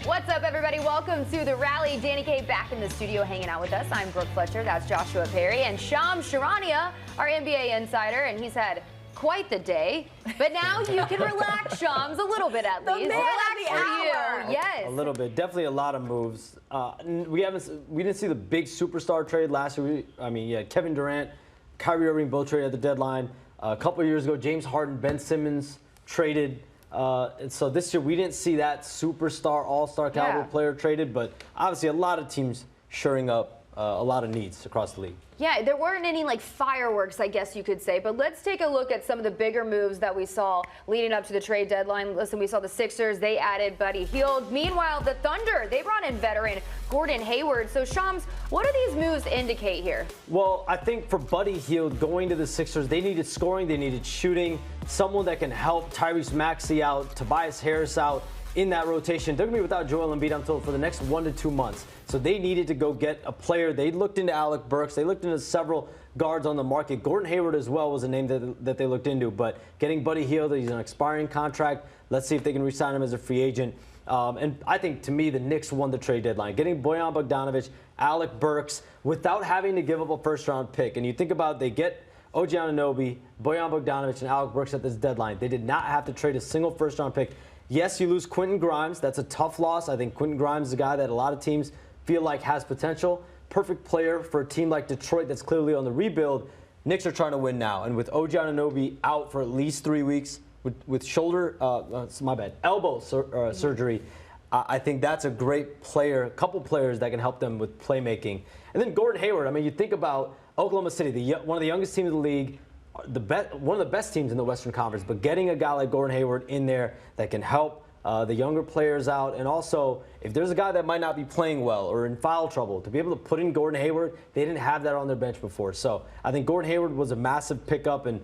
What's up, everybody? Welcome to the rally. Danny K back in the studio hanging out with us. I'm Brooke Fletcher. That's Joshua Perry. And Shams Charania, our NBA insider, and he's had quite the day. But now you can relax, Shams, a little bit at least. The man of the hour. Yes. A little bit. Definitely a lot of moves. We didn't see the big superstar trade last year. Kevin Durant, Kyrie Irving both traded at the deadline. A couple of years ago, James Harden, Ben Simmons traded. And so this year we didn't see that superstar, all-star caliber player traded, but obviously a lot of teams shoring up a lot of needs across the league. Yeah, there weren't any like fireworks, I guess you could say, but let's take a look at some of the bigger moves that we saw leading up to the trade deadline. Listen, we saw the Sixers, they added Buddy Hield. Meanwhile, the Thunder, they brought in veteran Gordon Hayward. So Shams, what do these moves indicate here? Well, I think for Buddy Hield going to the Sixers, they needed scoring, they needed shooting, someone that can help Tyrese Maxey out, Tobias Harris out in that rotation. They're going to be without Joel Embiid until for the next 1 to 2 months. So they needed to go get a player. They looked into Alec Burks. They looked into several guards on the market. Gordon Hayward as well was a name that they looked into. But getting Buddy Hield, he's an expiring contract. Let's see if they can re-sign him as a free agent. And I think, to me, the Knicks won the trade deadline. Getting Bojan Bogdanovic, Alec Burks, without having to give up a first-round pick. And you think about they get OG Anunoby, Bojan Bogdanovic, and Alec Burks at this deadline. They did not have to trade a single first-round pick. Yes, you lose Quentin Grimes. That's a tough loss. I think Quentin Grimes is a guy that a lot of teams feel like has potential. Perfect player for a team like Detroit that's clearly on the rebuild. Knicks are trying to win now. And with OG Anunoby out for at least 3 weeks with elbow surgery, I think that's a great player, a couple players that can help them with playmaking. And then Gordon Hayward. I mean, you think about Oklahoma City, one of the youngest teams in the league, one of the best teams in the Western Conference, but getting a guy like Gordon Hayward in there that can help the younger players out, and also if there's a guy that might not be playing well or in foul trouble, to be able to put in Gordon Hayward, they didn't have that on their bench before. So I think Gordon Hayward was a massive pickup, and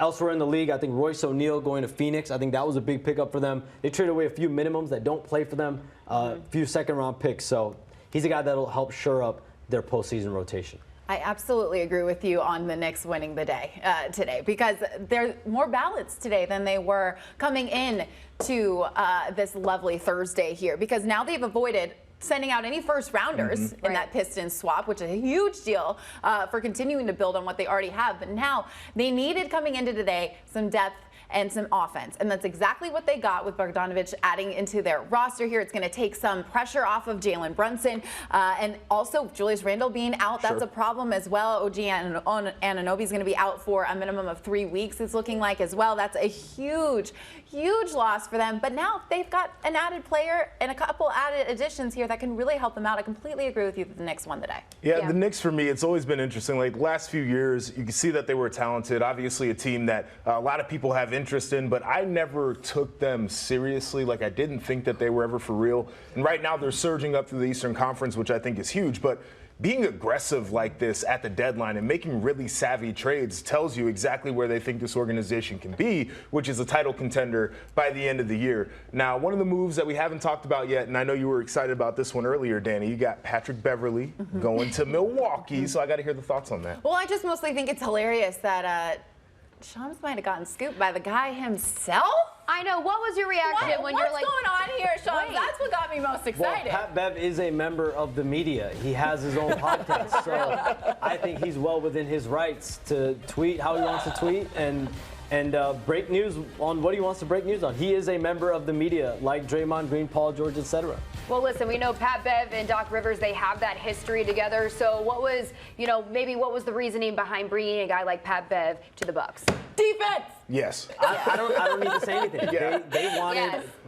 elsewhere in the league, I think Royce O'Neal going to Phoenix, I think that was a big pickup for them. They traded away a few minimums that don't play for them, a few second-round picks. So he's a guy that'll help shore up their postseason rotation. I absolutely agree with you on the Knicks winning the day today, because they're more balanced today than they were coming in to this lovely Thursday here, because now they've avoided sending out any first rounders in that Pistons swap, which is a huge deal for continuing to build on what they already have. But now they needed, coming into today, some depth and some offense. And that's exactly what they got with Bogdanovic adding into their roster here. It's going to take some pressure off of Jalen Brunson. And also Julius Randle being out, that's a problem as well. OG Anunoby is going to be out for a minimum of 3 weeks, it's looking like as well. That's a huge, huge loss for them. But now they've got an added player and a couple added additions here that can really help them out. I completely agree with you that the Knicks won the day. Yeah, the Knicks, for me, it's always been interesting. Like, last few years, you can see that they were talented. Obviously a team that a lot of people have interest in, but I never took them seriously. Like, I didn't think that they were ever for real. And right now they're surging up through the Eastern Conference, which I think is huge. But being aggressive like this at the deadline and making really savvy trades tells you exactly where they think this organization can be, which is a title contender by the end of the year. Now, one of the moves that we haven't talked about yet, and I know you were excited about this one earlier, Danny, you got Patrick Beverley going to Milwaukee, so I got to hear the thoughts on that. Well, I just mostly think it's hilarious that Shams might have gotten scooped by the guy himself. I know. What was your reaction when you're like, what's going on here, Shams? That's what got me most excited. Well, Pat Bev is a member of the media. He has his own podcast, so I think he's well within his rights to tweet how he wants to tweet and break news on what he wants to break news on. He is a member of the media, like Draymond Green, Paul George, etc. Well, listen, we know Pat Bev and Doc Rivers, they have that history together. So what was, maybe what was the reasoning behind bringing a guy like Pat Bev to the Bucks? Defense. Yes. I don't need to say anything. Yeah.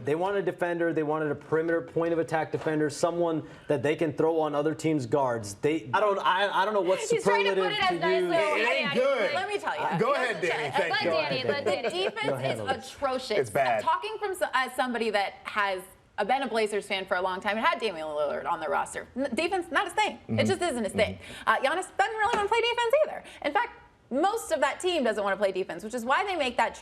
They wanted a defender. They wanted a perimeter point of attack defender, someone that they can throw on other teams' guards. I don't know what superlative to use. It ain't good. Let me tell you. Go ahead, Danny. Thank you. The defense is atrocious. It's bad. Talking from as somebody that has been a Blazers fan for a long time and had Damian Lillard on their roster. Defense, not his thing. It just isn't his thing. Giannis doesn't really want to play defense either. In fact, most of that team doesn't want to play defense, which is why they make that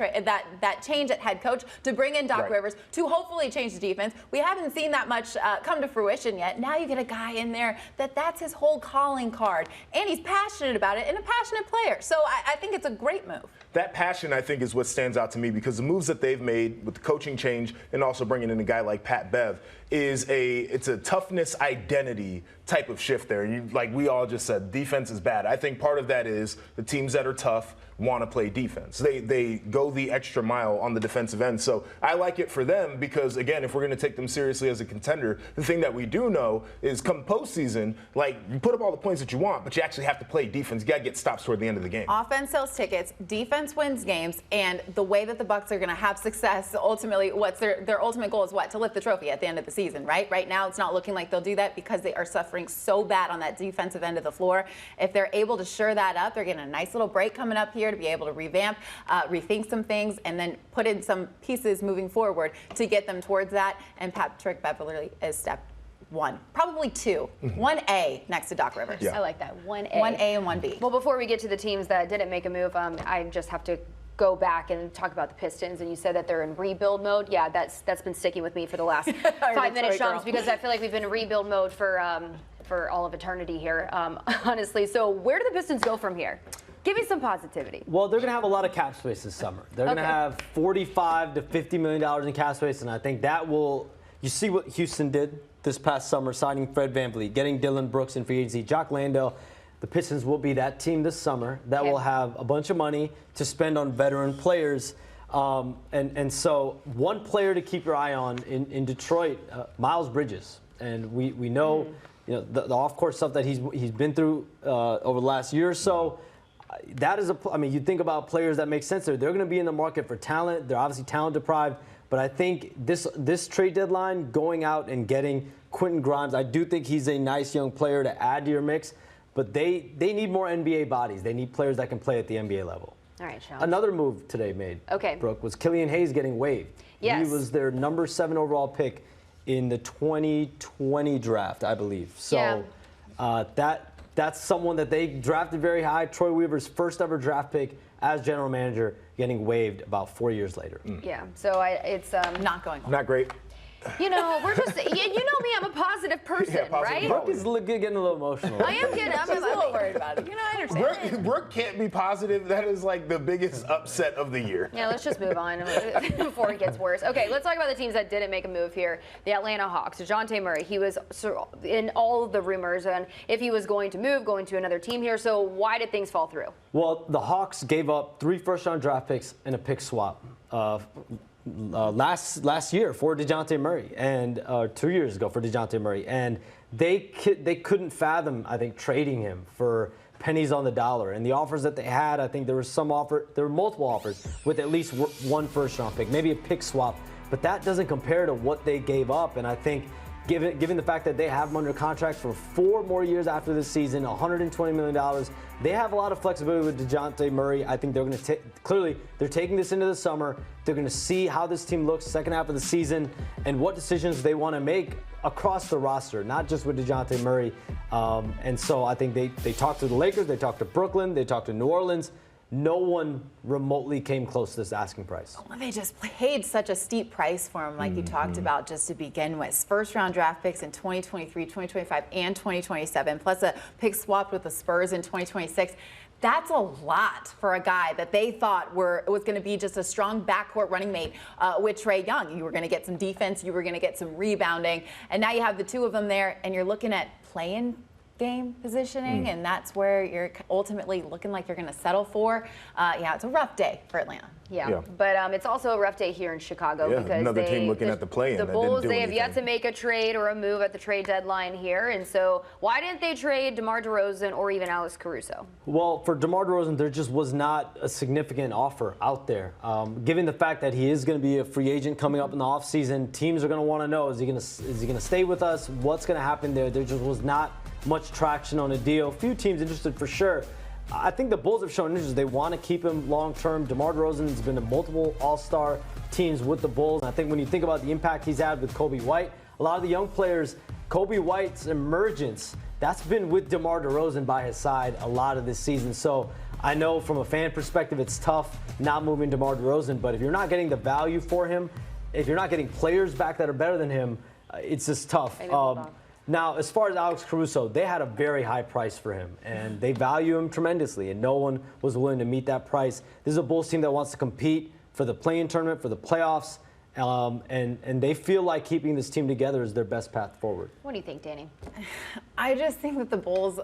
change at head coach to bring in Doc Rivers to hopefully change the defense. We haven't seen that much come to fruition yet. Now you get a guy in there that's his whole calling card, and he's passionate about it and a passionate player. So I think it's a great move. that passion, I think, is what stands out to me, because the moves that they've made with the coaching change and also bringing in a guy like Pat Bev it's a toughness identity type of shift there. Like we all just said, defense is bad. I think part of that is the teams that are tough want to play defense. They go the extra mile on the defensive end. So I like it for them because, again, if we're going to take them seriously as a contender, the thing that we do know is come postseason, like, you put up all the points that you want, but you actually have to play defense. You got to get stops toward the end of the game. Offense sells tickets, defense wins games, and the way that the Bucks are going to have success, ultimately, what's their ultimate goal is what? To lift the trophy at the end of the season, right? Right now, it's not looking like they'll do that because they are suffering so bad on that defensive end of the floor. If they're able to shore that up, they're getting a nice little break coming up here to be able to revamp, rethink some things, and then put in some pieces moving forward to get them towards that. And Patrick Beverley is step one, probably two. 1A next to Doc Rivers. I like that. 1A. 1A and 1B. Well, before we get to the teams that didn't make a move, I just have to go back and talk about the Pistons. And you said that they're in rebuild mode. Yeah, that's been sticking with me for the last 5 minutes, Shams, because I feel like we've been in rebuild mode for all of eternity here, honestly. So where do the Pistons go from here? Give me some positivity. Well, they're going to have a lot of cap space this summer. They're going to have $45 to $50 million in cap space, and I think that will. You see what Houston did this past summer, signing Fred VanVleet, getting Dylan Brooks in free agency, Jock Landale. The Pistons will be that team this summer that will have a bunch of money to spend on veteran players. And so one player to keep your eye on in Detroit, Miles Bridges. And we know, the off-court stuff that he's been through over the last year or so. That is you think about players that make sense there. They're going to be in the market for talent. They're obviously talent deprived. But I think this trade deadline, going out and getting Quentin Grimes, I do think he's a nice young player to add to your mix. But they need more NBA bodies. They need players that can play at the NBA level. All right, Shams. Another move today made, Brooke, was Killian Hayes getting waived. Yes. He was their number 7 overall pick in the 2020 draft, I believe. So that's someone that they drafted very high. Troy Weaver's first ever draft pick as general manager, getting waived about 4 years later. Yeah, so it's not going well. Not great. We're just, you know me, I'm a positive person, right? Brooke is getting a little emotional. I am getting, I'm a little worried about it. I understand. Brooke can't be positive. That is like the biggest upset of the year. Yeah, let's just move on before it gets worse. Okay, let's talk about the teams that didn't make a move here. The Atlanta Hawks. DeJounte Murray, he was in all of the rumors and if he was going to move, going to another team here. So why did things fall through? Well, the Hawks gave up 3 first-round draft picks and a pick swap. Last year for DeJounte Murray, and 2 years ago for DeJounte Murray, and they couldn't fathom, I think, trading him for pennies on the dollar. And the offers that they had, I think there were multiple offers with at least 1 first-round pick, maybe a pick swap, but that doesn't compare to what they gave up. And I think, given the fact that they have him under contract for 4 more years after this season, $120 million, they have a lot of flexibility with DeJounte Murray. I think they're going to clearly they're taking this into the summer. They're going to see how this team looks second half of the season and what decisions they want to make across the roster, not just with DeJounte Murray. And so I think they talked to the Lakers, they talked to Brooklyn, they talked to New Orleans. No one remotely came close to this asking price. Well, they just paid such a steep price for him, like you talked about, just to begin with. First-round draft picks in 2023, 2025, and 2027, plus a pick swapped with the Spurs in 2026. That's a lot for a guy that they thought was going to be just a strong backcourt running mate with Trae Young. You were going to get some defense, you were going to get some rebounding, and now you have the two of them there, and you're looking at playing game positioning, and that's where you're ultimately looking like you're going to settle for. It's a rough day for Atlanta. Yeah. But it's also a rough day here in Chicago because another team looking at the play-in. The Bulls, they have yet to make a trade or a move at the trade deadline here, and so why didn't they trade DeMar DeRozan or even Alex Caruso? Well, for DeMar DeRozan, there just was not a significant offer out there. Given the fact that he is going to be a free agent coming up in the offseason, teams are going to want to know, is he going to stay with us? What's going to happen there? There just was not much traction on a deal. Few teams interested for sure. I think the Bulls have shown interest. They want to keep him long-term. DeMar DeRozan has been to multiple all-star teams with the Bulls. And I think when you think about the impact he's had with Kobe White, a lot of the young players, Kobe White's emergence, that's been with DeMar DeRozan by his side a lot of this season. So I know from a fan perspective, it's tough not moving DeMar DeRozan. But if you're not getting the value for him, if you're not getting players back that are better than him, it's just tough. Now, as far as Alex Caruso, they had a very high price for him, and they value him tremendously, and no one was willing to meet that price. This is a Bulls team that wants to compete for the play-in tournament, for the playoffs, and they feel like keeping this team together is their best path forward. What do you think, Danny? I just think that the Bulls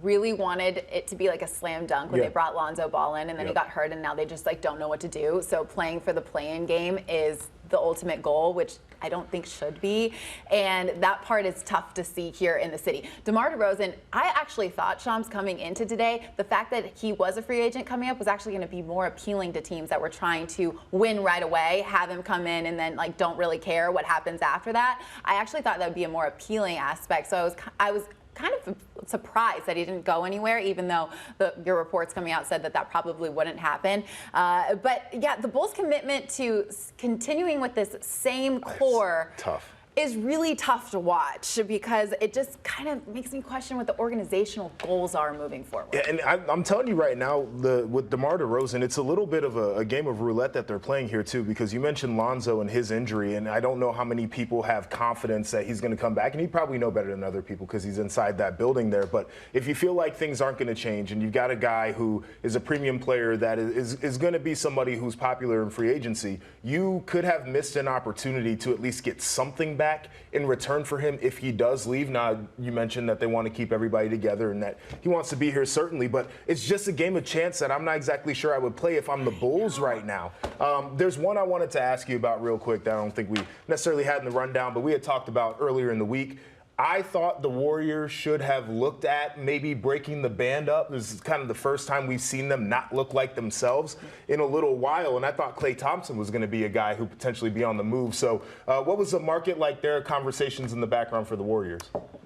really wanted it to be like a slam dunk when they brought Lonzo Ball in, and then he got hurt, and now they just like don't know what to do. So playing for the play-in game is the ultimate goal, which I don't think should be, and that part is tough to see here in the city. DeMar DeRozan, I actually thought, Shams, coming into today, the fact that he was a free agent coming up was actually going to be more appealing to teams that were trying to win right away, have him come in and then like don't really care what happens after that. I actually thought that would be a more appealing aspect. So I was kind of surprised that he didn't go anywhere, even though your reports coming out said that that probably wouldn't happen. But yeah, the Bulls' commitment to continuing with this same core is really tough to watch, because it just kind of makes me question what the organizational goals are moving forward. Yeah, and I'm telling you right now, with DeMar DeRozan, it's a little bit of a game of roulette that they're playing here too, because you mentioned Lonzo and his injury, and I don't know how many people have confidence that he's going to come back, and he'd probably know better than other people because he's inside that building there. But if you feel like things aren't going to change, and you've got a guy who is a premium player that is going to be somebody who's popular in free agency, you could have missed an opportunity to at least get something back in return for him if he does leave. Now, you mentioned that they want to keep everybody together and that he wants to be here, certainly, but it's just a game of chance that I'm not exactly sure I would play if I'm the Bulls right now. There's one I wanted to ask you about real quick that I don't think we necessarily had in the rundown, but we had talked about earlier in the week. I thought the Warriors should have looked at maybe breaking the band up. This is kind of the first time we've seen them not look like themselves in a little while, and I thought Klay Thompson was going to be a guy who potentially be on the move. So what was the market like there, conversations in the background for the Warriors?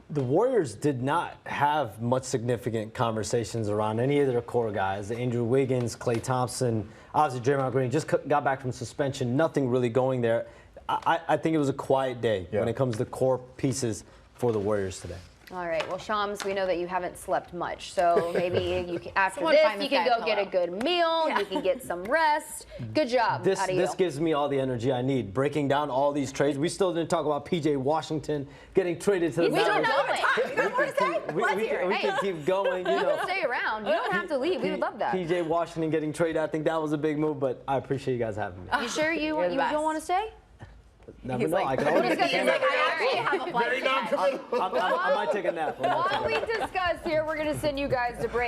The Warriors did not have much significant conversations around any of their core guys. Andrew Wiggins, Klay Thompson, obviously Draymond Green just got back from suspension. Nothing really going there. I think it was a quiet day when it comes to core pieces for the Warriors today. All right. Well, Shams, we know that you haven't slept much, so maybe you can, after Someone this, find you this can guy a go get a pillow. good meal. You can get some rest. Good job. This out of you. gives me all the energy I need. Breaking down all these trades. We still didn't talk about P.J. Washington getting traded to the We don't Mavericks. know it. You got more to say? Let's hear it. We can keep going. You know. Stay around. You don't have to leave. We would love that. P.J. Washington getting traded. I think that was a big move, but I appreciate you guys having me. You sure you You're the best. don't want to stay? Never He's know. like, I can always he's like, I actually have a flight to catch. I might take a nap. While we discuss here, we're going to send you guys to break.